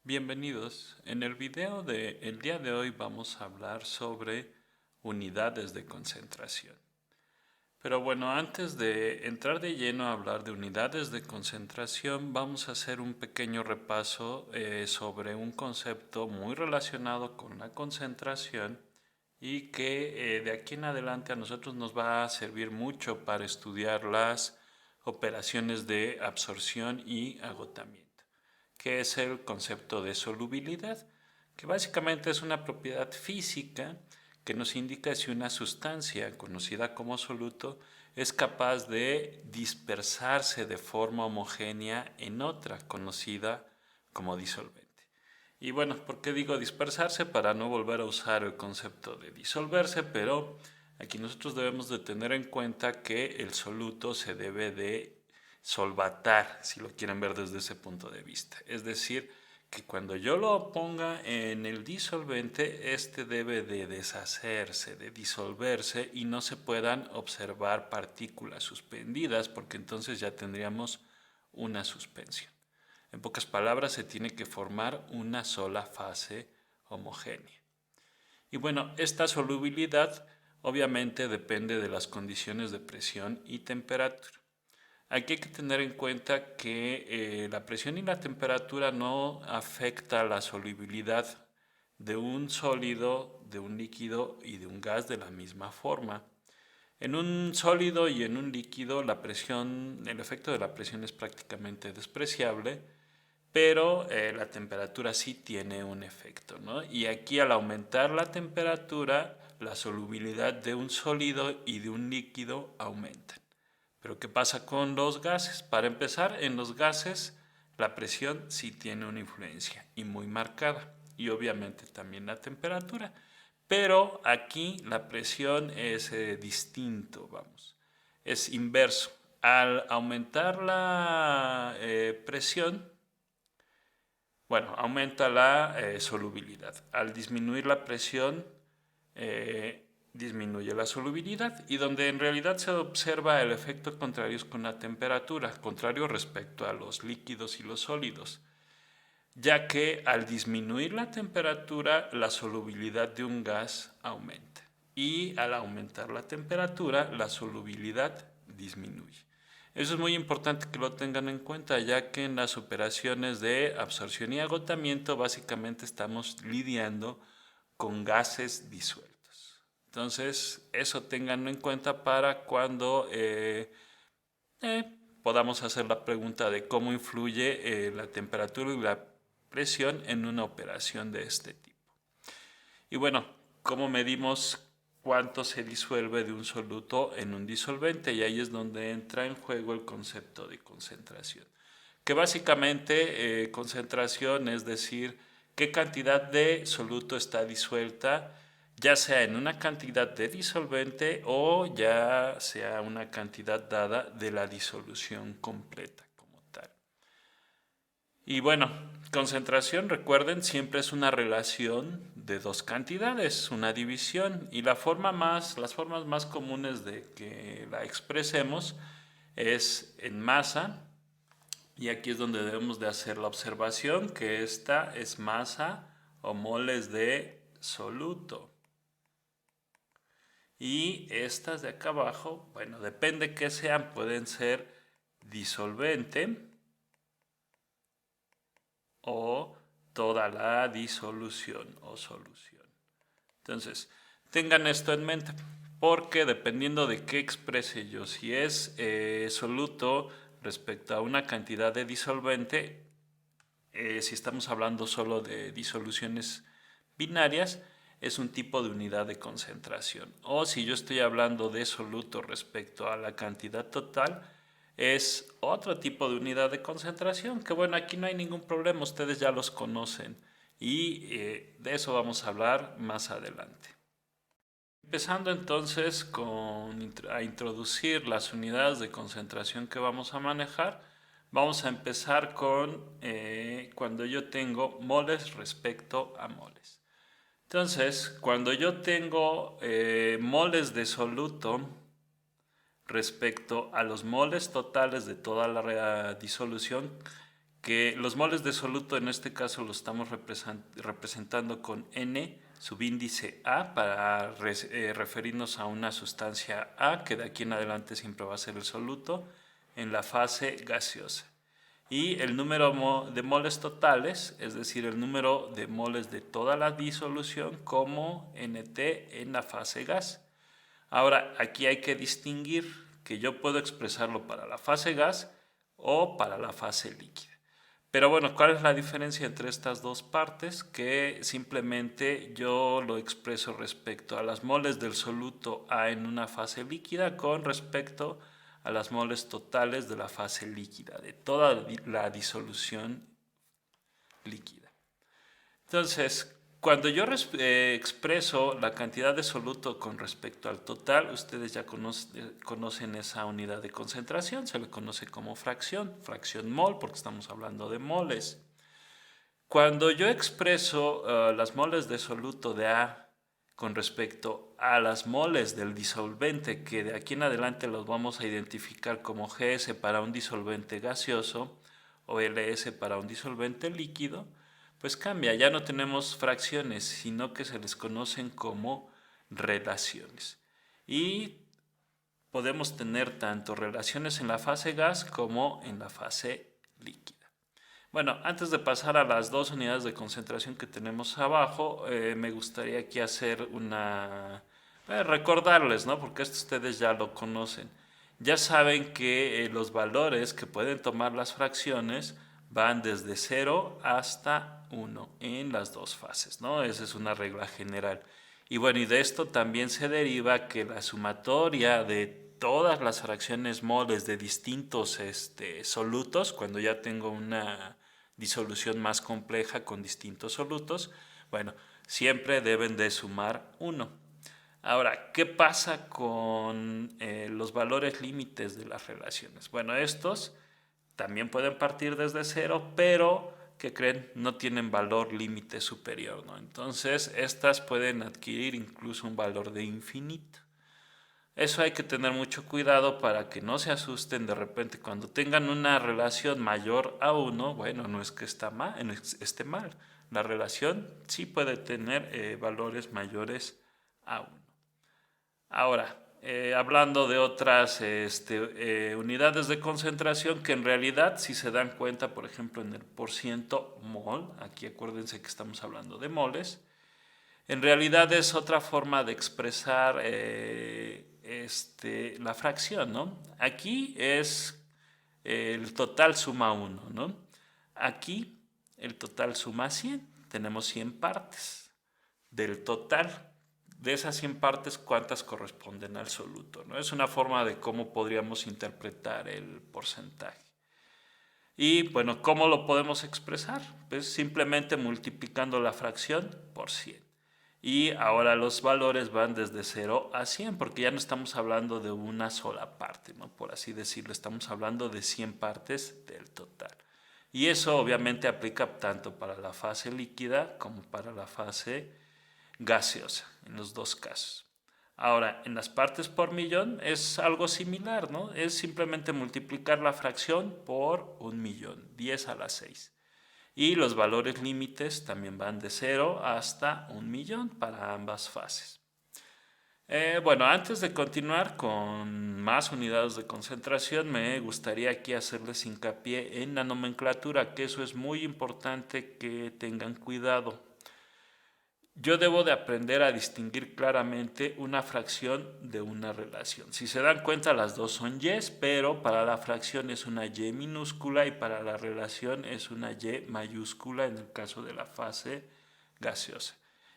Bienvenidos. En el video del día de hoy vamos a hablar sobre unidades de concentración. Pero bueno, antes de entrar de lleno a hablar de unidades de concentración, vamos a hacer un pequeño repaso sobre un concepto muy relacionado con la concentración y que de aquí en adelante a nosotros nos va a servir mucho para estudiar las operaciones de absorción y agotamiento, que es el concepto de solubilidad, que básicamente es una propiedad física que nos indica si una sustancia conocida como soluto es capaz de dispersarse de forma homogénea en otra conocida como disolvente. Y bueno, ¿por qué digo dispersarse? Para no volver a usar el concepto de disolverse, pero aquí nosotros debemos de tener en cuenta que el soluto se debe de solvatar, si lo quieren ver desde ese punto de vista. Es decir, que cuando yo lo ponga en el disolvente, este debe de deshacerse, de disolverse y no se puedan observar partículas suspendidas, porque entonces ya tendríamos una suspensión. En pocas palabras, se tiene que formar una sola fase homogénea. Y bueno, esta solubilidad obviamente depende de las condiciones de presión y temperatura. Aquí hay que tener en cuenta que la presión y la temperatura no afecta la solubilidad de un sólido, de un líquido y de un gas de la misma forma. En un sólido y en un líquido la presión, el efecto de la presión es prácticamente despreciable, pero la temperatura sí tiene un efecto, ¿no? Y aquí al aumentar la temperatura, la solubilidad de un sólido y de un líquido aumentan. Pero ¿qué pasa con los gases? Para empezar, en los gases la presión sí tiene una influencia y muy marcada, y obviamente también la temperatura. Pero aquí la presión es distinto, vamos, es inverso. Al aumentar la presión, bueno, aumenta la solubilidad. Al disminuir la presión, disminuye la solubilidad, y donde en realidad se observa el efecto contrario es con la temperatura, contrario respecto a los líquidos y los sólidos, ya que al disminuir la temperatura la solubilidad de un gas aumenta y al aumentar la temperatura la solubilidad disminuye. Eso es muy importante que lo tengan en cuenta, ya que en las operaciones de absorción y agotamiento básicamente estamos lidiando con gases disueltos. Entonces, eso tenganlo en cuenta para cuando podamos hacer la pregunta de cómo influye la temperatura y la presión en una operación de este tipo. Y bueno, ¿cómo medimos cuánto se disuelve de un soluto en un disolvente? Y ahí es donde entra en juego el concepto de concentración. Que básicamente concentración es decir, qué cantidad de soluto está disuelta, ya sea en una cantidad de disolvente o ya sea una cantidad dada de la disolución completa como tal. Y bueno, concentración, recuerden, siempre es una relación de dos cantidades, una división, y las formas más comunes de que la expresemos es en masa, y aquí es donde debemos de hacer la observación que esta es masa o moles de soluto. Y estas de acá abajo, bueno, depende que sean, pueden ser disolvente o toda la disolución o solución. Entonces, tengan esto en mente, porque dependiendo de qué exprese yo, si es soluto respecto a una cantidad de disolvente, si estamos hablando solo de disoluciones binarias, es un tipo de unidad de concentración. O si yo estoy hablando de soluto respecto a la cantidad total, es otro tipo de unidad de concentración, que bueno, aquí no hay ningún problema, ustedes ya los conocen y de eso vamos a hablar más adelante. Empezando entonces a introducir las unidades de concentración que vamos a manejar, vamos a empezar con cuando yo tengo moles respecto a moles. Entonces, cuando yo tengo moles de soluto respecto a los moles totales de toda la disolución, que los moles de soluto en este caso lo estamos representando con N subíndice A para referirnos a una sustancia A, que de aquí en adelante siempre va a ser el soluto, en la fase gaseosa. Y el número de moles totales, es decir, el número de moles de toda la disolución como NT en la fase gas. Ahora, aquí hay que distinguir que yo puedo expresarlo para la fase gas o para la fase líquida. Pero bueno, ¿cuál es la diferencia entre estas dos partes? Que simplemente yo lo expreso respecto a las moles del soluto A en una fase líquida con respecto a las moles totales de la fase líquida, de toda la disolución líquida. Entonces, cuando yo expreso la cantidad de soluto con respecto al total, ustedes ya conocen esa unidad de concentración, se le conoce como fracción mol, porque estamos hablando de moles. Cuando yo expreso las moles de soluto de A con respecto a las moles del disolvente, que de aquí en adelante los vamos a identificar como GS para un disolvente gaseoso o LS para un disolvente líquido, pues cambia, ya no tenemos fracciones, sino que se les conocen como relaciones. Y podemos tener tanto relaciones en la fase gas como en la fase líquida. Bueno, antes de pasar a las dos unidades de concentración que tenemos abajo, me gustaría aquí hacer recordarles, ¿no? Porque esto ustedes ya lo conocen. Ya saben que los valores que pueden tomar las fracciones van desde 0 hasta 1 en las dos fases, ¿no? Esa es una regla general. Y bueno, y de esto también se deriva que la sumatoria de todas las fracciones moles de distintos solutos, cuando ya tengo una disolución más compleja con distintos solutos, bueno, siempre deben de sumar 1. Ahora, ¿qué pasa con los valores límites de las relaciones? Bueno, estos también pueden partir desde 0, pero, ¿qué creen? No tienen valor límite superior, ¿no? Entonces, estas pueden adquirir incluso un valor de infinito. Eso hay que tener mucho cuidado para que no se asusten de repente cuando tengan una relación mayor a 1. Bueno, no es que esté mal. La relación sí puede tener valores mayores a 1. Ahora, hablando de otras unidades de concentración que en realidad, si se dan cuenta, por ejemplo, en el porciento mol, aquí acuérdense que estamos hablando de moles, en realidad es otra forma de expresar la fracción, ¿no? Aquí es el total suma 1, ¿no? Aquí el total suma 100. Tenemos 100 partes del total. De esas 100 partes, ¿cuántas corresponden al soluto, ¿no? Es una forma de cómo podríamos interpretar el porcentaje. Y bueno, ¿cómo lo podemos expresar? Pues simplemente multiplicando la fracción por 100. Y ahora los valores van desde 0 a 100, porque ya no estamos hablando de una sola parte, ¿no? Por así decirlo, estamos hablando de 100 partes del total. Y eso obviamente aplica tanto para la fase líquida como para la fase gaseosa, en los dos casos. Ahora, en las partes por millón es algo similar, ¿no? Es simplemente multiplicar la fracción por 1.000.000, 10 a la 6. Y los valores límites también van de 0 hasta 1.000.000 para ambas fases. Bueno, antes de continuar con más unidades de concentración, me gustaría aquí hacerles hincapié en la nomenclatura, que eso es muy importante que tengan cuidado. Yo debo de aprender a distinguir claramente una fracción de una relación. Si se dan cuenta, las dos son y's, pero para la fracción es una y minúscula y para la relación es una y mayúscula en el caso de la fase gaseosa.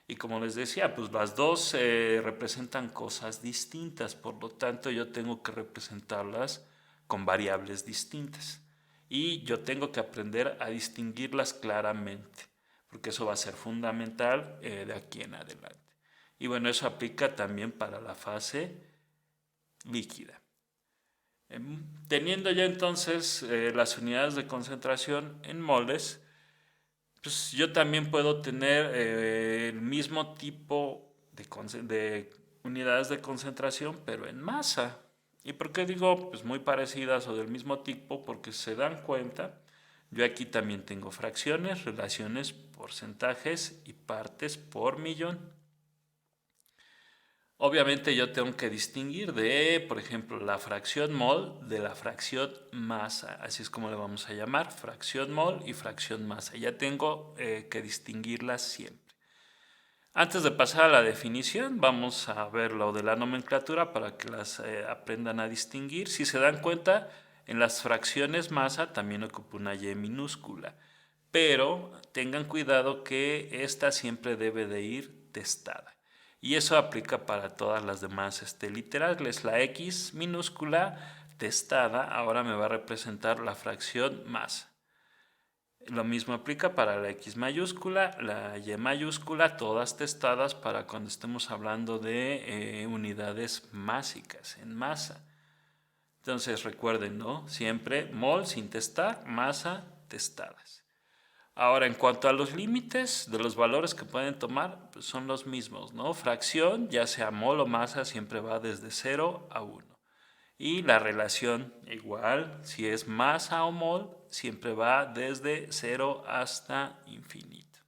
Y como les decía, pues las dos representan cosas distintas, por lo tanto yo tengo que representarlas con variables distintas. Y yo tengo que aprender a distinguirlas claramente, porque eso va a ser fundamental de aquí en adelante. Y bueno, eso aplica también para la fase líquida. Teniendo ya entonces las unidades de concentración en moles, pues yo también puedo tener el mismo tipo de unidades de concentración, pero en masa. ¿Y por qué digo pues muy parecidas o del mismo tipo? Porque se dan cuenta, Yo aquí también tengo fracciones, relaciones, porcentajes y partes por millón. Obviamente yo tengo que distinguir de, por ejemplo, la fracción mol de la fracción masa. Así es como le vamos a llamar, fracción mol y fracción masa. Ya tengo que distinguirlas siempre. Antes de pasar a la definición, vamos a ver lo de la nomenclatura para que las aprendan a distinguir. Si se dan cuenta, en las fracciones masa también ocupa una Y minúscula, pero tengan cuidado que esta siempre debe de ir testada. Y eso aplica para todas las demás literales. La X minúscula testada ahora me va a representar la fracción masa. Lo mismo aplica para la X mayúscula, la Y mayúscula, todas testadas para cuando estemos hablando de unidades másicas, en masa. Entonces recuerden, ¿no? Siempre mol sin testar, masa testadas. Ahora, en cuanto a los límites de los valores que pueden tomar, pues son los mismos, ¿no? Fracción, ya sea mol o masa, siempre va desde 0 a 1. Y la relación igual, si es masa o mol, siempre va desde 0 hasta infinito.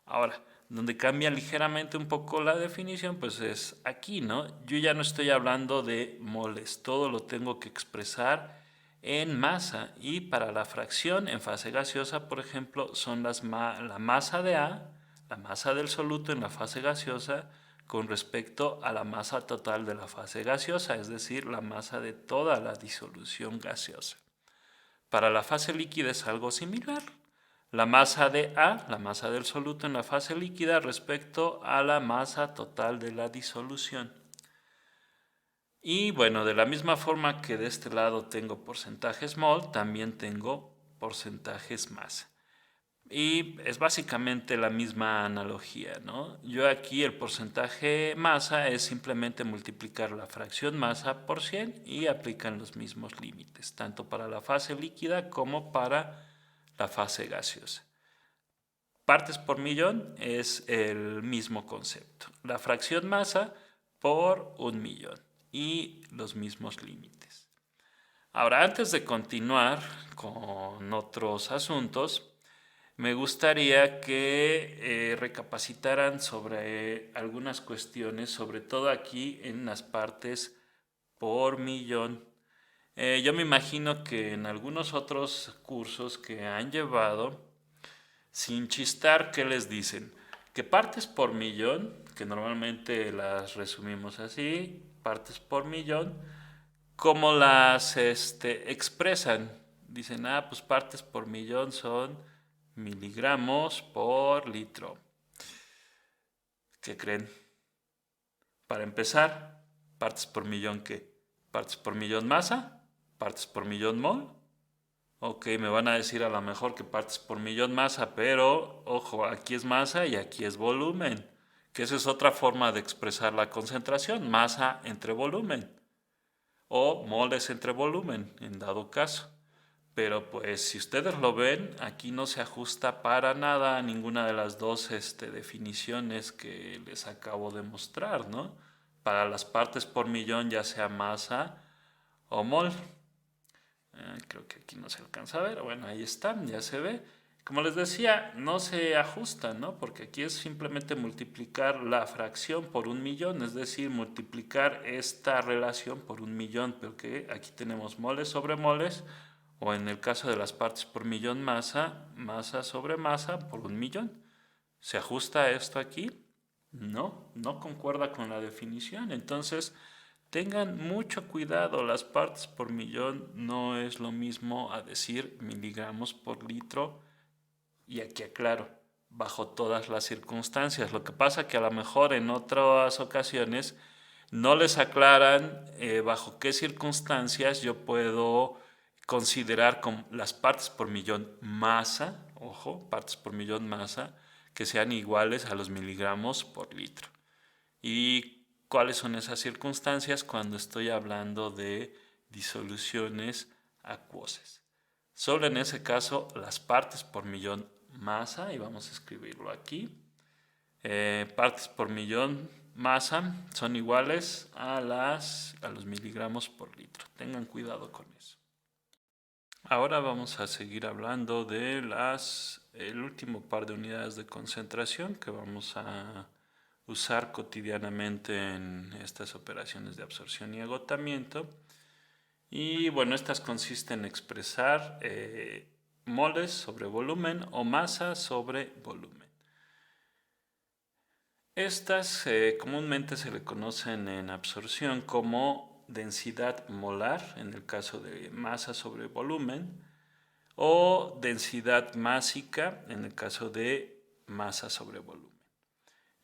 Ahora, donde cambia ligeramente un poco la definición, pues es aquí, ¿no? Yo ya no estoy hablando de moles, todo lo tengo que expresar en masa. Y para la fracción en fase gaseosa, por ejemplo, son la masa de A, la masa del soluto en la fase gaseosa, con respecto a la masa total de la fase gaseosa, es decir, la masa de toda la disolución gaseosa. Para la fase líquida es algo similar. La masa de A, la masa del soluto en la fase líquida respecto a la masa total de la disolución. Y bueno, de la misma forma que de este lado tengo porcentajes mol, también tengo porcentajes masa. Y es básicamente la misma analogía, ¿no? Yo aquí el porcentaje masa es simplemente multiplicar la fracción masa por 100 y aplican los mismos límites, tanto para la fase líquida como para la fase gaseosa. Partes por millón es el mismo concepto. La fracción masa por 1.000.000 y los mismos límites. Ahora, antes de continuar con otros asuntos, me gustaría que recapacitaran sobre algunas cuestiones, sobre todo aquí en las partes por millón. Yo me imagino que en algunos otros cursos que han llevado, sin chistar, ¿qué les dicen? Que partes por millón, que normalmente las resumimos así, partes por millón, ¿cómo las expresan? Dicen, pues partes por millón son miligramos por litro. ¿Qué creen? Para empezar, partes por millón, ¿qué? Partes por millón masa, partes por millón mol. Ok, me van a decir a lo mejor que partes por millón masa, pero ojo, aquí es masa y aquí es volumen, que esa es otra forma de expresar la concentración, masa entre volumen, o moles entre volumen, en dado caso. Pero pues si ustedes lo ven, aquí no se ajusta para nada a ninguna de las dos definiciones que les acabo de mostrar, ¿no? Para las partes por millón, ya sea masa o mol. Creo que aquí no se alcanza a ver. Bueno, ahí están, ya se ve. Como les decía, no se ajustan, ¿no? Porque aquí es simplemente multiplicar la fracción por 1.000.000, es decir, multiplicar esta relación por 1.000.000, porque aquí tenemos moles sobre moles, o en el caso de las partes por millón masa, masa sobre masa por 1.000.000. ¿Se ajusta esto aquí? No, no concuerda con la definición. Entonces, tengan mucho cuidado, las partes por millón no es lo mismo a decir miligramos por litro. Y aquí aclaro, bajo todas las circunstancias. Lo que pasa que a lo mejor en otras ocasiones no les aclaran bajo qué circunstancias yo puedo considerar como las partes por millón masa, ojo, partes por millón masa, que sean iguales a los miligramos por litro. ¿Y cuáles son esas circunstancias cuando estoy hablando de disoluciones acuosas? Solo en ese caso las partes por millón masa, y vamos a escribirlo aquí, partes por millón masa son iguales a los miligramos por litro. Tengan cuidado con eso. Ahora vamos a seguir hablando de el último par de unidades de concentración que vamos a usar cotidianamente en estas operaciones de absorción y agotamiento. Y bueno, estas consisten en expresar moles sobre volumen o masa sobre volumen. Estas comúnmente se le conocen en absorción como densidad molar, en el caso de masa sobre volumen, o densidad másica, en el caso de masa sobre volumen.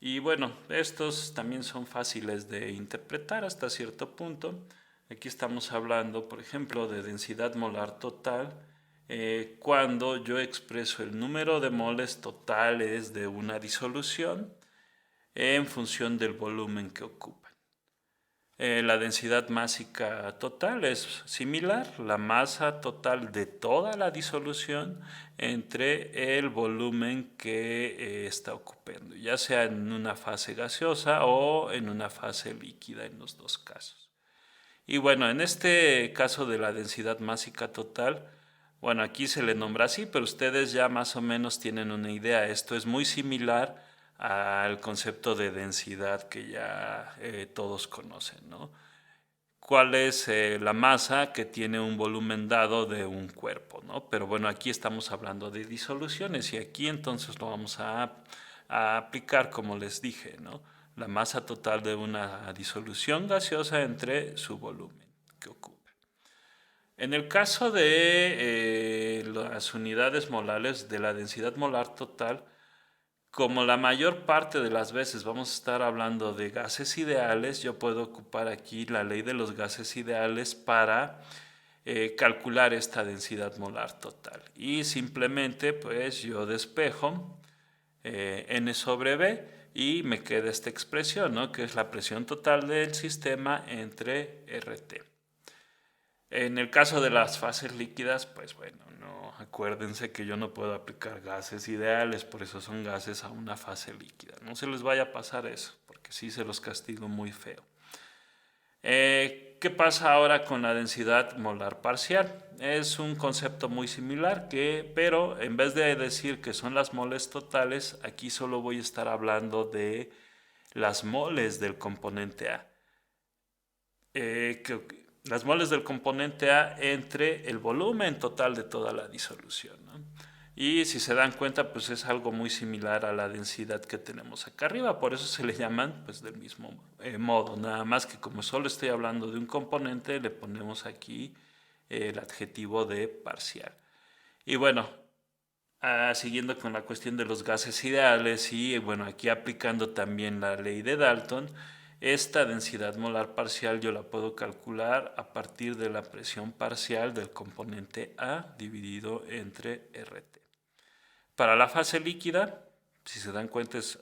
Y bueno, estos también son fáciles de interpretar hasta cierto punto. Aquí estamos hablando, por ejemplo, de densidad molar total, cuando yo expreso el número de moles totales de una disolución en función del volumen que ocupan. La densidad másica total es similar, la masa total de toda la disolución entre el volumen que está ocupando, ya sea en una fase gaseosa o en una fase líquida en los dos casos. Y bueno, en este caso de la densidad másica total, bueno, aquí se le nombra así, pero ustedes ya más o menos tienen una idea. Esto es muy similar al concepto de densidad que ya todos conocen, ¿no? ¿Cuál es la masa que tiene un volumen dado de un cuerpo, ¿no? Pero bueno, aquí estamos hablando de disoluciones y aquí entonces lo vamos a aplicar como les dije, ¿no? La masa total de una disolución gaseosa entre su volumen que ocupa. En el caso de las unidades molares de la densidad molar total, como la mayor parte de las veces vamos a estar hablando de gases ideales, yo puedo ocupar aquí la ley de los gases ideales para calcular esta densidad molar total. Y simplemente pues yo despejo N sobre B y me queda esta expresión, ¿no? Que es la presión total del sistema entre RT. En el caso de las fases líquidas, pues bueno, no, acuérdense que yo no puedo aplicar gases ideales, por eso son gases a una fase líquida. No se les vaya a pasar eso, porque sí se los castigo muy feo. ¿Qué pasa ahora con la densidad molar parcial? Es un concepto muy similar, pero en vez de decir que son las moles totales, aquí solo voy a estar hablando de las moles del componente A. Las moles del componente A entre el volumen total de toda la disolución, ¿no? Y si se dan cuenta, pues es algo muy similar a la densidad que tenemos acá arriba, por eso se le llaman pues del mismo modo, nada más que como solo estoy hablando de un componente, le ponemos aquí el adjetivo de parcial. Y bueno, siguiendo con la cuestión de los gases ideales y bueno, aquí aplicando también la ley de Dalton, esta densidad molar parcial yo la puedo calcular a partir de la presión parcial del componente A dividido entre RT. Para la fase líquida, si se dan cuenta es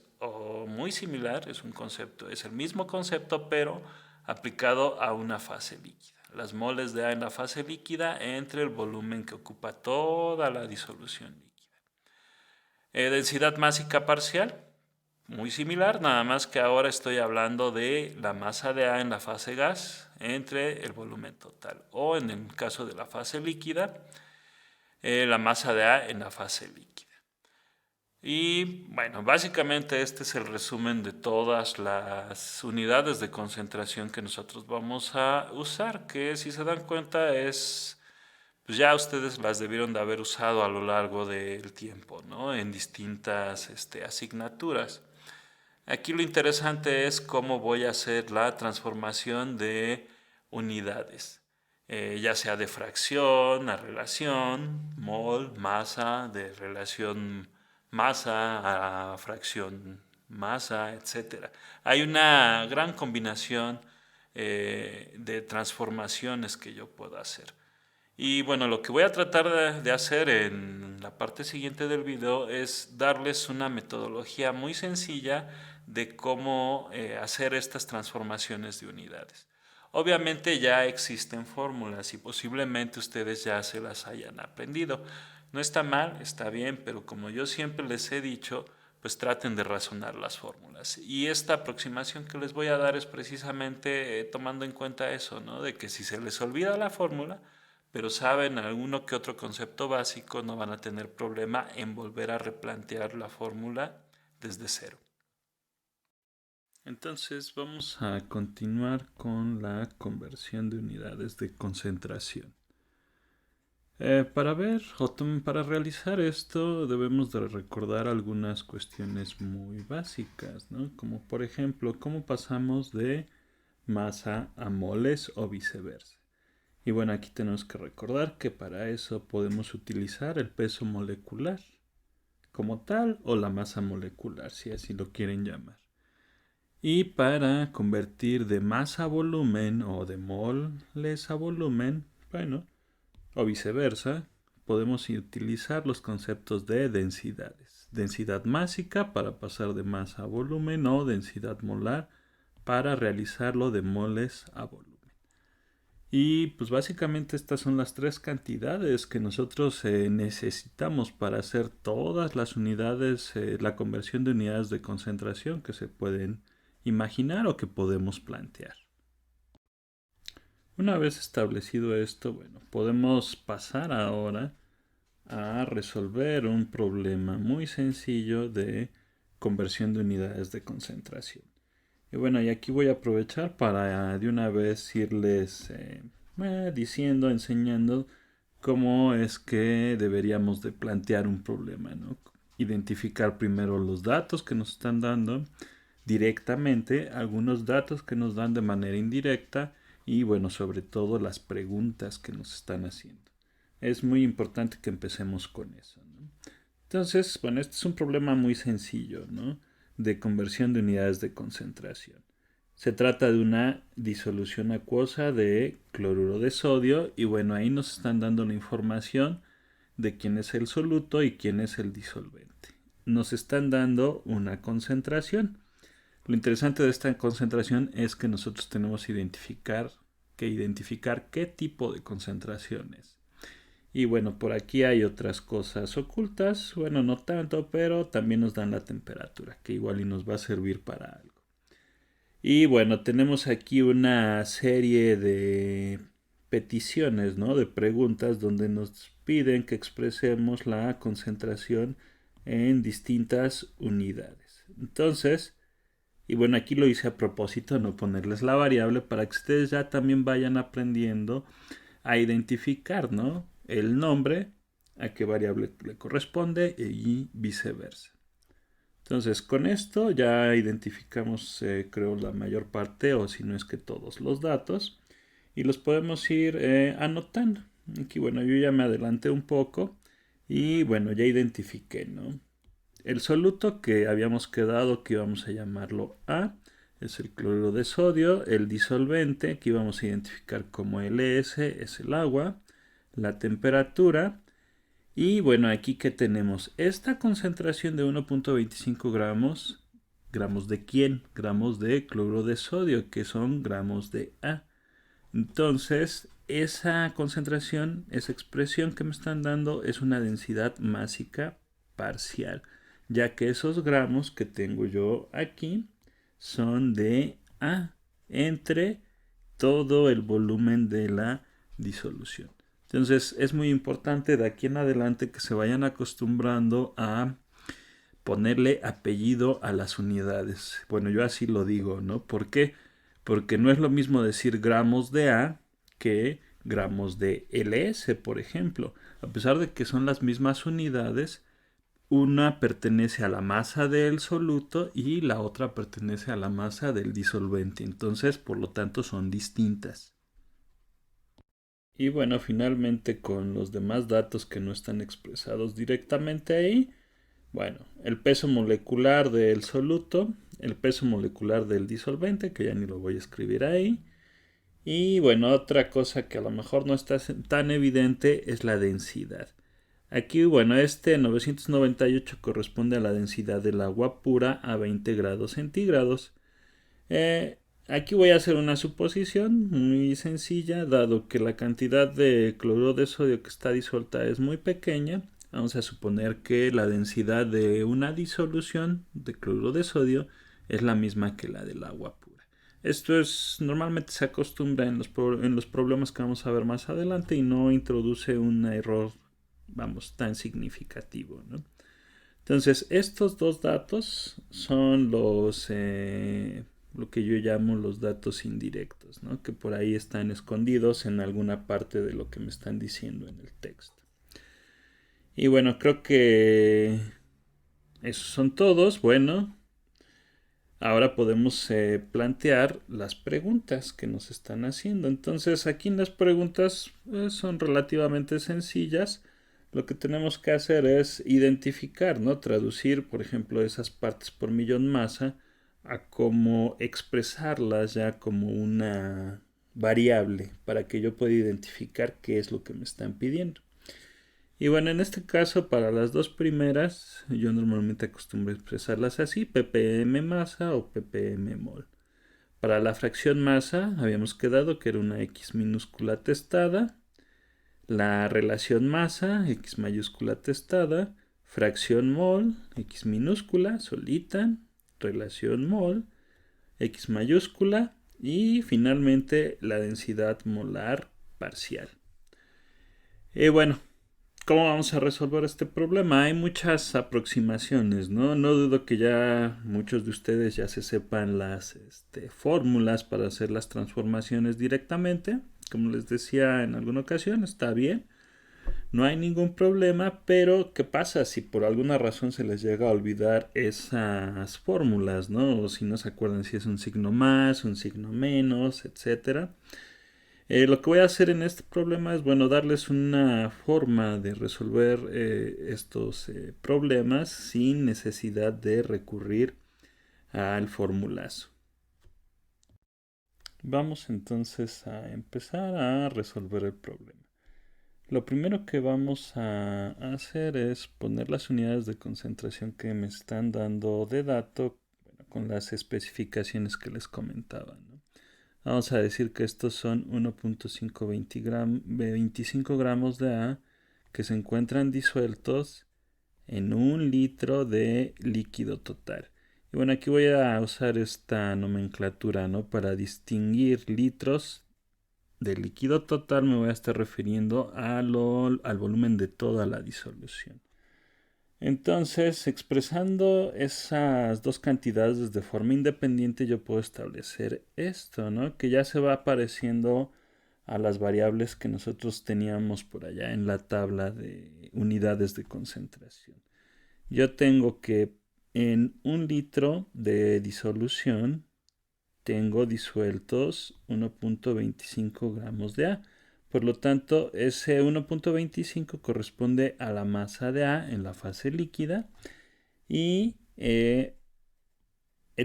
muy similar, es un concepto, es el mismo concepto pero aplicado a una fase líquida. Las moles de A en la fase líquida entre el volumen que ocupa toda la disolución líquida. Densidad másica parcial, muy similar, nada más que ahora estoy hablando de la masa de A en la fase gas entre el volumen total. O en el caso de la fase líquida, la masa de A en la fase líquida. Y bueno, básicamente este es el resumen de todas las unidades de concentración que nosotros vamos a usar, que si se dan cuenta pues ya ustedes las debieron de haber usado a lo largo del tiempo, ¿no? En distintas asignaturas. Aquí lo interesante es cómo voy a hacer la transformación de unidades, ya sea de fracción a relación, mol, masa, de relación masa a fracción masa, etc. Hay una gran combinación de transformaciones que yo puedo hacer. Y bueno, lo que voy a tratar de hacer en la parte siguiente del video es darles una metodología muy sencilla de cómo hacer estas transformaciones de unidades. Obviamente ya existen fórmulas y posiblemente ustedes ya se las hayan aprendido. No está mal, está bien, pero como yo siempre les he dicho, pues traten de razonar las fórmulas. Y esta aproximación que les voy a dar es precisamente tomando en cuenta eso, ¿no? De que si se les olvida la fórmula, pero saben alguno que otro concepto básico, no van a tener problema en volver a replantear la fórmula desde cero. Entonces vamos a continuar con la conversión de unidades de concentración. Para realizar esto debemos de recordar algunas cuestiones muy básicas, ¿no? Como por ejemplo, cómo pasamos de masa a moles o viceversa. Y bueno, aquí tenemos que recordar que para eso podemos utilizar el peso molecular como tal o la masa molecular, si así lo quieren llamar. Y para convertir de masa a volumen o de moles a volumen, bueno, o viceversa, podemos utilizar los conceptos de densidades. Densidad másica para pasar de masa a volumen o densidad molar para realizarlo de moles a volumen. Y pues básicamente estas son las tres cantidades que nosotros necesitamos para hacer todas las unidades, la conversión de unidades de concentración que se pueden imaginar o que podemos plantear. Una vez establecido esto, bueno, podemos pasar ahora a resolver un problema muy sencillo de conversión de unidades de concentración. Y bueno, y aquí voy a aprovechar para de una vez irles diciendo, enseñando cómo es que deberíamos de plantear un problema, ¿no? Identificar primero los datos que nos están dando directamente, algunos datos que nos dan de manera indirecta y bueno, sobre todo las preguntas que nos están haciendo. Es muy importante que empecemos con eso, ¿no? Entonces, bueno, este es un problema muy sencillo, ¿no? De conversión de unidades de concentración. Se trata de una disolución acuosa de cloruro de sodio y bueno, ahí nos están dando la información de quién es el soluto y quién es el disolvente. Nos están dando una concentración. Lo interesante de esta concentración es que nosotros tenemos que identificar qué tipo de concentración es. Y bueno, por aquí hay otras cosas ocultas, bueno, no tanto, pero también nos dan la temperatura, que igual y nos va a servir para algo. Y bueno, tenemos aquí una serie de peticiones, ¿no? De preguntas donde nos piden que expresemos la concentración en distintas unidades. Entonces, y bueno, aquí lo hice a propósito, no ponerles la variable para que ustedes ya también vayan aprendiendo a identificar, ¿no? El nombre, a qué variable le corresponde y viceversa. Entonces, con esto ya identificamos, creo, la mayor parte, o si no es que todos los datos, y los podemos ir anotando. Aquí, bueno, yo ya me adelanté un poco y bueno, ya identifiqué, ¿no? El soluto que habíamos quedado que íbamos a llamarlo A es el cloruro de sodio. El disolvente que íbamos a identificar como LS es el agua. La temperatura. Y bueno, aquí que tenemos esta concentración de 1.25 gramos. ¿Gramos de quién? Gramos de cloruro de sodio, que son gramos de A. Entonces, esa concentración, esa expresión que me están dando es una densidad másica parcial, ya que esos gramos que tengo yo aquí son de A entre todo el volumen de la disolución. Entonces es muy importante de aquí en adelante que se vayan acostumbrando a ponerle apellido a las unidades. Bueno, yo así lo digo, ¿no? ¿Por qué? Porque no es lo mismo decir gramos de A que gramos de LS, por ejemplo. A pesar de que son las mismas unidades, una pertenece a la masa del soluto y la otra pertenece a la masa del disolvente. Entonces, por lo tanto, son distintas. Y bueno, finalmente con los demás datos que no están expresados directamente ahí, bueno, el peso molecular del soluto, el peso molecular del disolvente, que ya ni lo voy a escribir ahí. Y bueno, otra cosa que a lo mejor no está tan evidente es la densidad. Aquí, bueno, este 998 corresponde a la densidad del agua pura a 20 grados centígrados. Aquí voy a hacer una suposición muy sencilla, dado que la cantidad de cloruro de sodio que está disuelta es muy pequeña. Vamos a suponer que la densidad de una disolución de cloruro de sodio es la misma que la del agua pura. Esto es, normalmente se acostumbra en los problemas que vamos a ver más adelante y no introduce un error, vamos, tan significativo, ¿no? Entonces, estos dos datos son lo que yo llamo los datos indirectos, ¿no? Que por ahí están escondidos en alguna parte de lo que me están diciendo en el texto. Y bueno, creo que esos son todos. Bueno, ahora podemos plantear las preguntas que nos están haciendo. Entonces, aquí en las preguntas son relativamente sencillas. Lo que tenemos que hacer es identificar, ¿no? Traducir, por ejemplo, esas partes por millón masa a cómo expresarlas ya como una variable para que yo pueda identificar qué es lo que me están pidiendo. Y bueno, en este caso, para las dos primeras, yo normalmente acostumbro expresarlas así, ppm masa o ppm mol. Para la fracción masa, habíamos quedado que era una x minúscula testada, la relación masa, x mayúscula testada, fracción mol, x minúscula, solita, relación mol, x mayúscula, y finalmente la densidad molar parcial. Y bueno, ¿cómo vamos a resolver este problema? Hay muchas aproximaciones, ¿no? No dudo que ya muchos de ustedes ya se sepan las fórmulas para hacer las transformaciones directamente. Como les decía en alguna ocasión, está bien, no hay ningún problema, pero ¿qué pasa si por alguna razón se les llega a olvidar esas fórmulas, ¿no? O si no se acuerdan si es un signo más, un signo menos, etcétera. Lo que voy a hacer en este problema es, bueno, darles una forma de resolver estos problemas sin necesidad de recurrir al formulazo. Vamos entonces a empezar a resolver el problema. Lo primero que vamos a hacer es poner las unidades de concentración que me están dando de dato, bueno, con las especificaciones que les comentaba, ¿no? Vamos a decir que estos son 1.525 gramos de A que se encuentran disueltos en 1 litro de líquido total. Y bueno, aquí voy a usar esta nomenclatura, ¿no? Para distinguir litros de líquido total me voy a estar refiriendo al volumen de toda la disolución. Entonces, expresando esas dos cantidades de forma independiente, yo puedo establecer esto, ¿no? Que ya se va pareciendo a las variables que nosotros teníamos por allá en la tabla de unidades de concentración. Yo tengo que en 1 litro de disolución tengo disueltos 1.25 gramos de A. Por lo tanto, ese 1.25 corresponde a la masa de A en la fase líquida y el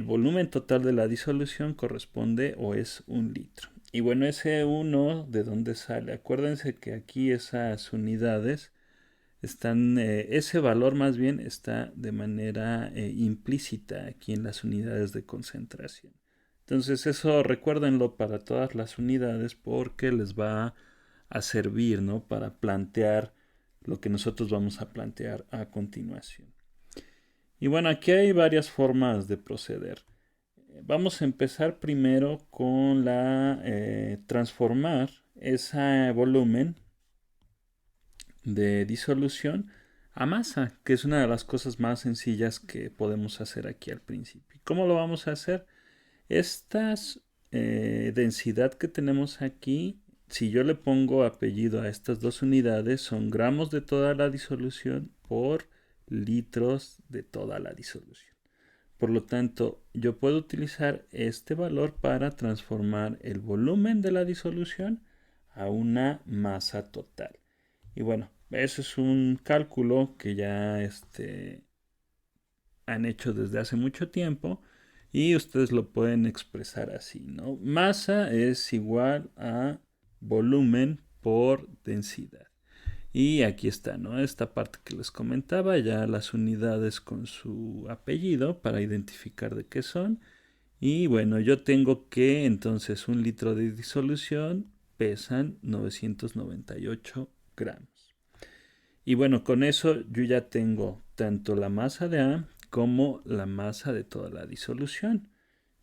volumen total de la disolución corresponde o es 1 litro. Y bueno, ese 1, ¿de dónde sale? Acuérdense que aquí esas unidades están, ese valor más bien está de manera implícita aquí en las unidades de concentración. Entonces eso recuérdenlo para todas las unidades porque les va a servir, ¿no? Para plantear lo que nosotros vamos a plantear a continuación. Y bueno, aquí hay varias formas de proceder. Vamos a empezar primero con la transformar ese volumen de disolución a masa, que es una de las cosas más sencillas que podemos hacer aquí al principio. ¿Cómo lo vamos a hacer? Esta densidad que tenemos aquí, si yo le pongo apellido a estas dos unidades, son gramos de toda la disolución por litros de toda la disolución. Por lo tanto, yo puedo utilizar este valor para transformar el volumen de la disolución a una masa total. Y bueno, eso es un cálculo que ya han hecho desde hace mucho tiempo y ustedes lo pueden expresar así, ¿no? Masa es igual a volumen por densidad. Y aquí está, ¿no? Esta parte que les comentaba, ya las unidades con su apellido para identificar de qué son. Y bueno, yo tengo que entonces 1 litro de disolución pesan 998 gramos. Y bueno, con eso yo ya tengo tanto la masa de A como la masa de toda la disolución.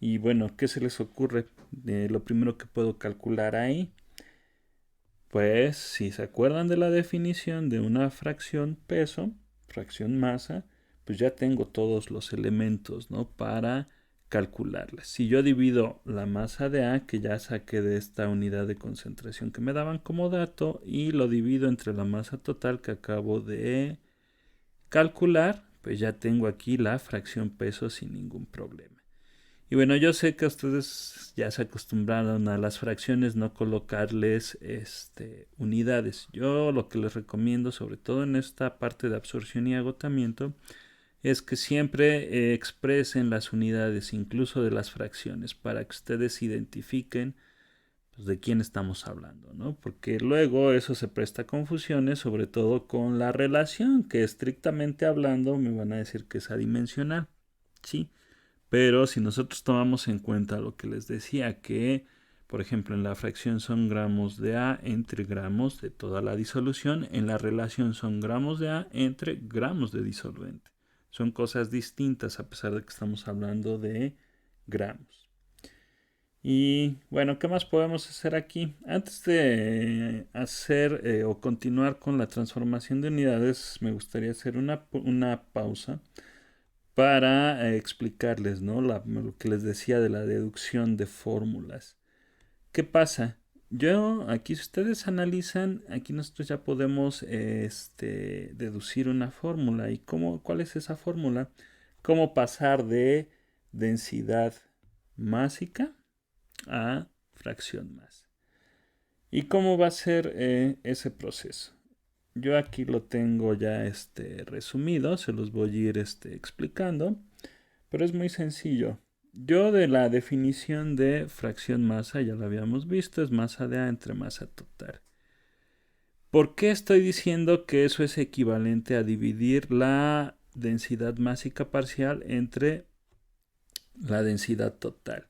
Y bueno, ¿qué se les ocurre? Lo primero que puedo calcular ahí, pues si se acuerdan de la definición de una fracción peso, fracción masa, pues ya tengo todos los elementos, ¿no? Para calcularlas. Si yo divido la masa de A, que ya saqué de esta unidad de concentración que me daban como dato, y lo divido entre la masa total que acabo de calcular, pues ya tengo aquí la fracción peso sin ningún problema. Y bueno, yo sé que ustedes ya se acostumbraron a las fracciones no colocarles unidades. Yo lo que les recomiendo, sobre todo en esta parte de absorción y agotamiento, es que siempre expresen las unidades, incluso de las fracciones, para que ustedes identifiquen pues, de quién estamos hablando, ¿no? Porque luego eso se presta a confusiones, sobre todo con la relación, que estrictamente hablando me van a decir que es adimensional, ¿sí? Pero si nosotros tomamos en cuenta lo que les decía, que por ejemplo en la fracción son gramos de A entre gramos de toda la disolución, en la relación son gramos de A entre gramos de disolvente. Son cosas distintas a pesar de que estamos hablando de gramos. Y bueno, ¿qué más podemos hacer aquí? Antes de hacer o continuar con la transformación de unidades, me gustaría hacer una pausa para explicarles, ¿no? Lo que les decía de la deducción de fórmulas. ¿Qué pasa? Yo, aquí si ustedes analizan, aquí nosotros ya podemos deducir una fórmula. ¿Y cuál es esa fórmula? ¿Cómo pasar de densidad másica a fracción masa? ¿Y cómo va a ser ese proceso? Yo aquí lo tengo ya resumido, se los voy a ir explicando, pero es muy sencillo. Yo de la definición de fracción masa, ya lo habíamos visto, es masa de A entre masa total. ¿Por qué estoy diciendo que eso es equivalente a dividir la densidad másica parcial entre la densidad total?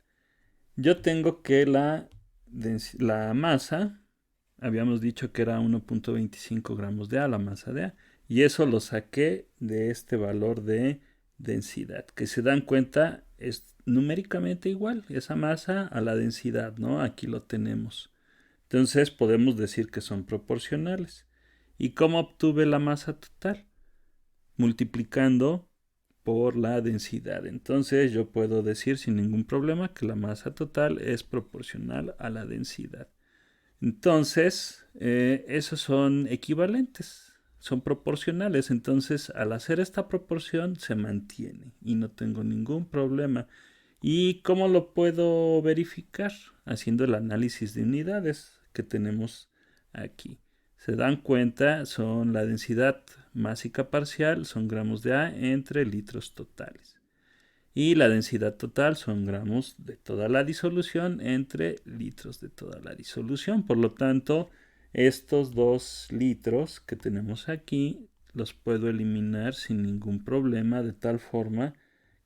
Yo tengo que la masa, habíamos dicho que era 1.25 gramos de A, la masa de A, y eso lo saqué de este valor de densidad, que se dan cuenta es numéricamente igual, esa masa a la densidad, ¿no? Aquí lo tenemos. Entonces podemos decir que son proporcionales. ¿Y cómo obtuve la masa total? Multiplicando por la densidad. Entonces yo puedo decir sin ningún problema que la masa total es proporcional a la densidad. Entonces, esos son equivalentes, son proporcionales. Entonces, al hacer esta proporción se mantiene y no tengo ningún problema. ¿Y cómo lo puedo verificar? Haciendo el análisis de unidades que tenemos aquí. Se dan cuenta, son la densidad másica parcial, son gramos de A entre litros totales. Y la densidad total son gramos de toda la disolución entre litros de toda la disolución. Por lo tanto, estos 2 litros que tenemos aquí los puedo eliminar sin ningún problema, de tal forma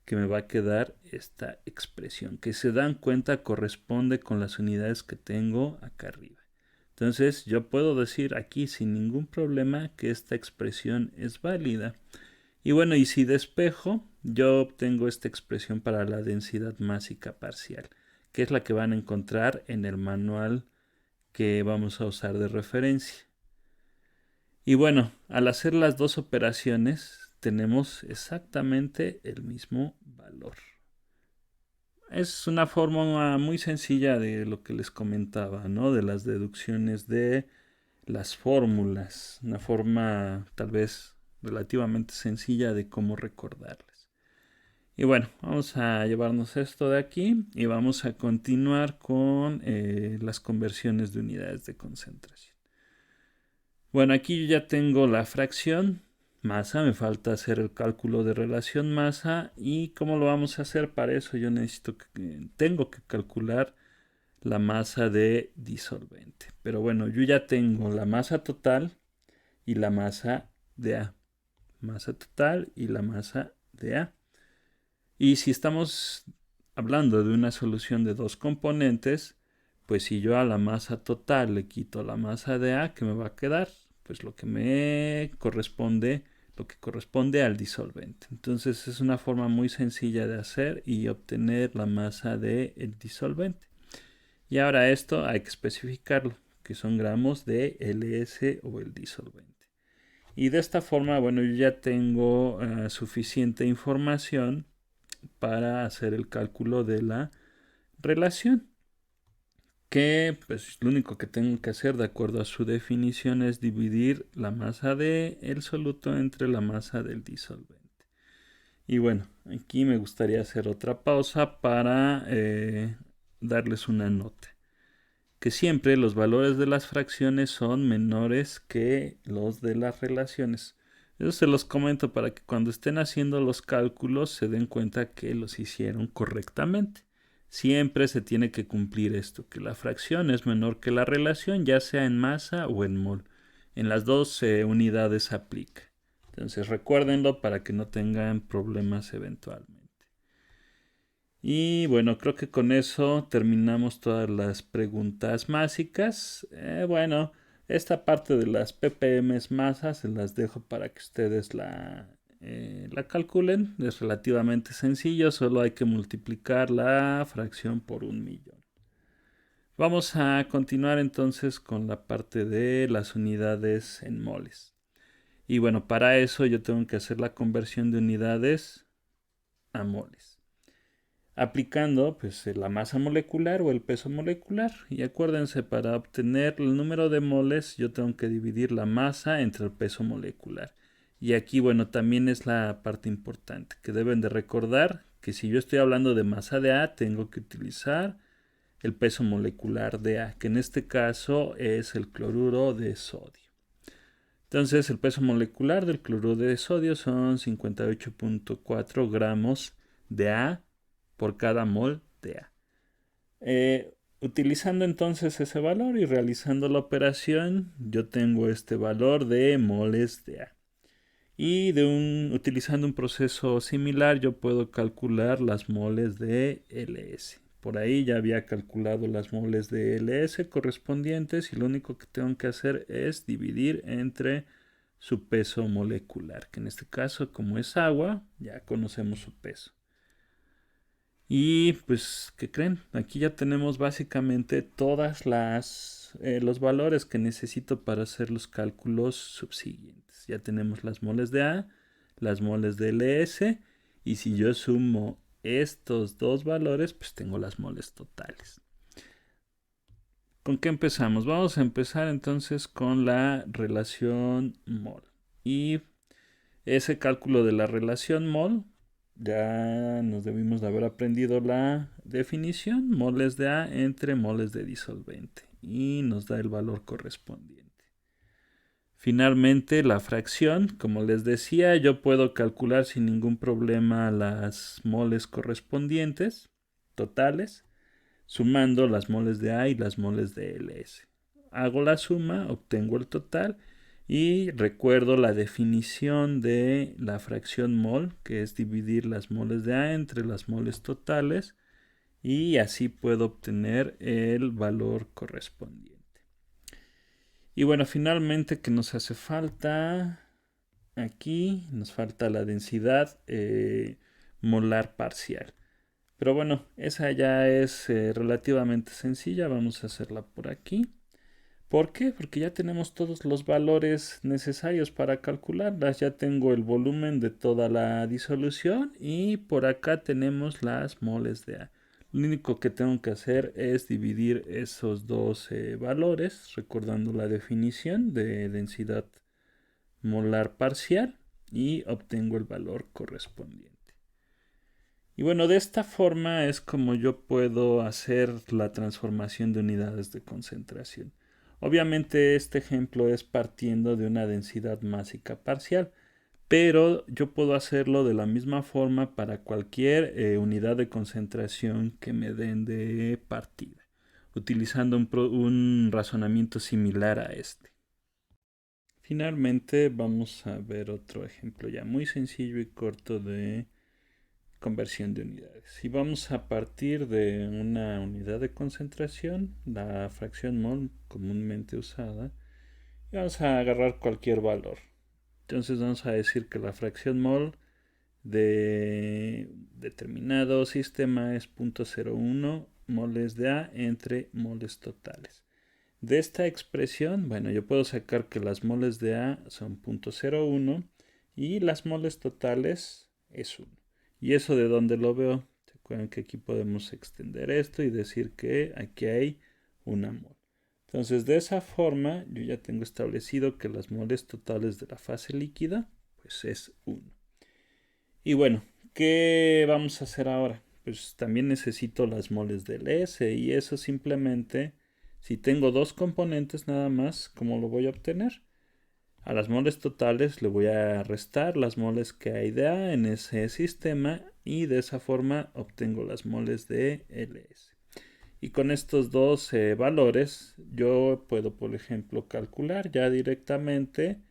que me va a quedar esta expresión, que se dan cuenta corresponde con las unidades que tengo acá arriba. Entonces yo puedo decir aquí sin ningún problema que esta expresión es válida. Y bueno, y si despejo, yo obtengo esta expresión para la densidad másica parcial, que es la que van a encontrar en el manual que vamos a usar de referencia. Y bueno, al hacer las dos operaciones tenemos exactamente el mismo valor. Es una forma muy sencilla de lo que les comentaba, ¿no? De las deducciones de las fórmulas. Una forma tal vez relativamente sencilla de cómo recordarlas. Y bueno, vamos a llevarnos esto de aquí y vamos a continuar con las conversiones de unidades de concentración. Bueno, aquí yo ya tengo la fracción masa, me falta hacer el cálculo de relación masa. ¿Y cómo lo vamos a hacer? Para eso yo tengo que calcular la masa de disolvente. Pero bueno, yo ya tengo la masa total y la masa de A. Masa total y la masa de A. Y si estamos hablando de una solución de dos componentes, pues si yo a la masa total le quito la masa de A, ¿qué me va a quedar? Pues lo que me corresponde lo que corresponde al disolvente. Entonces es una forma muy sencilla de hacer y obtener la masa del disolvente. Y ahora esto hay que especificarlo, que son gramos de LS o el disolvente. Y de esta forma, bueno, yo ya tengo suficiente información para hacer el cálculo de la relación. Que pues lo único que tengo que hacer de acuerdo a su definición es dividir la masa del soluto entre la masa del disolvente. Y bueno, aquí me gustaría hacer otra pausa para darles una nota. Que siempre los valores de las fracciones son menores que los de las relaciones. Eso se los comento para que cuando estén haciendo los cálculos se den cuenta que los hicieron correctamente. Siempre se tiene que cumplir esto, que la fracción es menor que la relación, ya sea en masa o en mol. En las dos unidades aplica. Entonces recuérdenlo para que no tengan problemas eventualmente. Y bueno, creo que con eso terminamos todas las preguntas básicas. Bueno, esta parte de las ppm masas se las dejo para que ustedes la calculen. Es relativamente sencillo, solo hay que multiplicar la fracción por 1.000.000. Vamos a continuar entonces con la parte de las unidades en moles. Y bueno, para eso yo tengo que hacer la conversión de unidades a moles aplicando pues la masa molecular o el peso molecular. Y acuérdense, para obtener el número de moles yo tengo que dividir la masa entre el peso molecular. Y aquí, bueno, también es la parte importante que deben de recordar, que si yo estoy hablando de masa de A, tengo que utilizar el peso molecular de A, que en este caso es el cloruro de sodio. Entonces el peso molecular del cloruro de sodio son 58.4 gramos de A por cada mol de A. Utilizando entonces ese valor y realizando la operación, yo tengo este valor de moles de A. Y utilizando un proceso similar, yo puedo calcular las moles de LS. Por ahí ya había calculado las moles de LS correspondientes y lo único que tengo que hacer es dividir entre su peso molecular, que en este caso, como es agua, ya conocemos su peso. Y pues, ¿qué creen? Aquí ya tenemos básicamente todas los valores que necesito para hacer los cálculos subsiguientes. Ya tenemos las moles de A, las moles de LS, y si yo sumo estos dos valores, pues tengo las moles totales. ¿Con qué empezamos? Vamos a empezar entonces con la relación mol. Y ese cálculo de la relación mol, ya nos debimos de haber aprendido la definición, moles de A entre moles de disolvente, y nos da el valor correspondiente. Finalmente, la fracción, como les decía, yo puedo calcular sin ningún problema las moles correspondientes, totales, sumando las moles de A y las moles de LS. Hago la suma, obtengo el total y recuerdo la definición de la fracción mol, que es dividir las moles de A entre las moles totales, y así puedo obtener el valor correspondiente. Y bueno, finalmente, ¿qué nos hace falta? Aquí nos falta la densidad molar parcial. Pero bueno, esa ya es relativamente sencilla. Vamos a hacerla por aquí. ¿Por qué? Porque ya tenemos todos los valores necesarios para calcularlas. Ya tengo el volumen de toda la disolución y por acá tenemos las moles de A. Lo único que tengo que hacer es dividir esos dos valores, recordando la definición de densidad molar parcial, y obtengo el valor correspondiente. Y bueno, de esta forma es como yo puedo hacer la transformación de unidades de concentración. Obviamente este ejemplo es partiendo de una densidad másica parcial, pero yo puedo hacerlo de la misma forma para cualquier unidad de concentración que me den de partida, utilizando un razonamiento similar a este. Finalmente vamos a ver otro ejemplo ya muy sencillo y corto de conversión de unidades. Y vamos a partir de una unidad de concentración, la fracción mol comúnmente usada, y vamos a agarrar cualquier valor. Entonces vamos a decir que la fracción mol de determinado sistema es 0.01 moles de A entre moles totales. De esta expresión, bueno, yo puedo sacar que las moles de A son 0.01 y las moles totales es 1. ¿Y eso de dónde lo veo? ¿Se acuerdan que aquí podemos extender esto y decir que aquí hay una mol? Entonces, de esa forma, yo ya tengo establecido que las moles totales de la fase líquida, pues es 1. Y bueno, ¿qué vamos a hacer ahora? Pues también necesito las moles del S y eso simplemente, si tengo dos componentes nada más, ¿cómo lo voy a obtener? A las moles totales le voy a restar las moles que hay de A en ese sistema y de esa forma obtengo las moles de LS. Y con estos dos valores yo puedo, por ejemplo, calcular ya directamente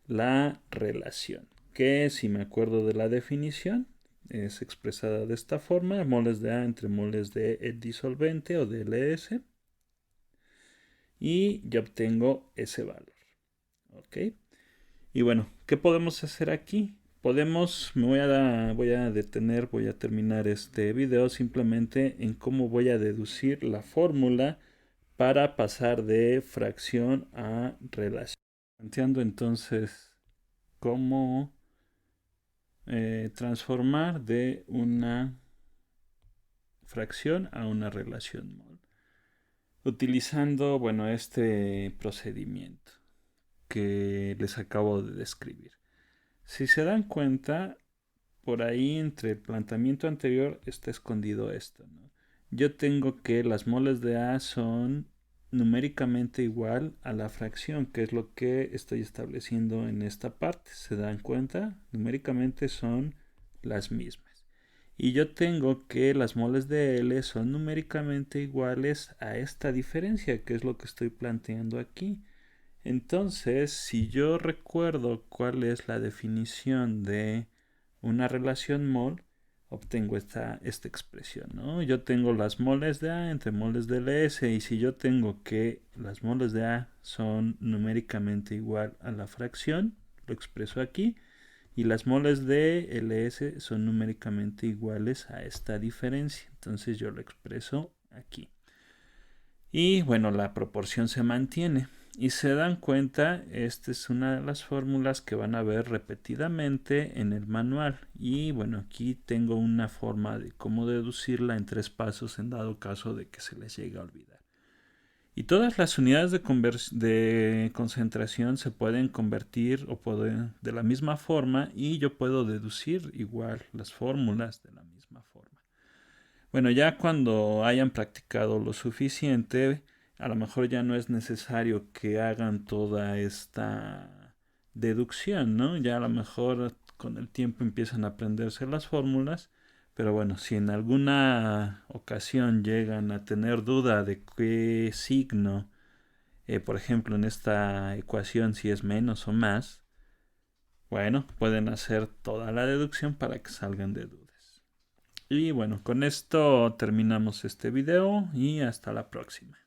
la relación, que si me acuerdo de la definición es expresada de esta forma: moles de A entre moles de el disolvente o de LS, y ya obtengo ese valor. ¿Ok? Y bueno, ¿qué podemos hacer aquí? Voy a terminar este video simplemente en cómo voy a deducir la fórmula para pasar de fracción a relación. Planteando entonces cómo transformar de una fracción a una relación mol. Utilizando, bueno, este procedimiento que les acabo de describir. Si se dan cuenta, por ahí entre el planteamiento anterior está escondido esto, ¿no? Yo tengo que las moles de A son numéricamente igual a la fracción, que es lo que estoy estableciendo en esta parte. ¿Se dan cuenta? Numéricamente son las mismas. Y yo tengo que las moles de L son numéricamente iguales a esta diferencia, que es lo que estoy planteando aquí. Entonces, si yo recuerdo cuál es la definición de una relación mol, obtengo esta expresión, ¿no? Yo tengo las moles de A entre moles de LS, y si yo tengo que las moles de A son numéricamente igual a la fracción, lo expreso aquí, y las moles de LS son numéricamente iguales a esta diferencia, entonces yo lo expreso aquí. Y bueno, la proporción se mantiene. Y se dan cuenta, esta es una de las fórmulas que van a ver repetidamente en el manual. Y bueno, aquí tengo una forma de cómo deducirla en 3 pasos en dado caso de que se les llegue a olvidar. Y todas las unidades de concentración se pueden convertir de la misma forma, y yo puedo deducir igual las fórmulas de la misma forma. Bueno, ya cuando hayan practicado lo suficiente, a lo mejor ya no es necesario que hagan toda esta deducción, ¿no? Ya a lo mejor con el tiempo empiezan a aprenderse las fórmulas, pero bueno, si en alguna ocasión llegan a tener duda de qué signo, por ejemplo en esta ecuación, si es menos o más, bueno, pueden hacer toda la deducción para que salgan de dudas. Y bueno, con esto terminamos este video y hasta la próxima.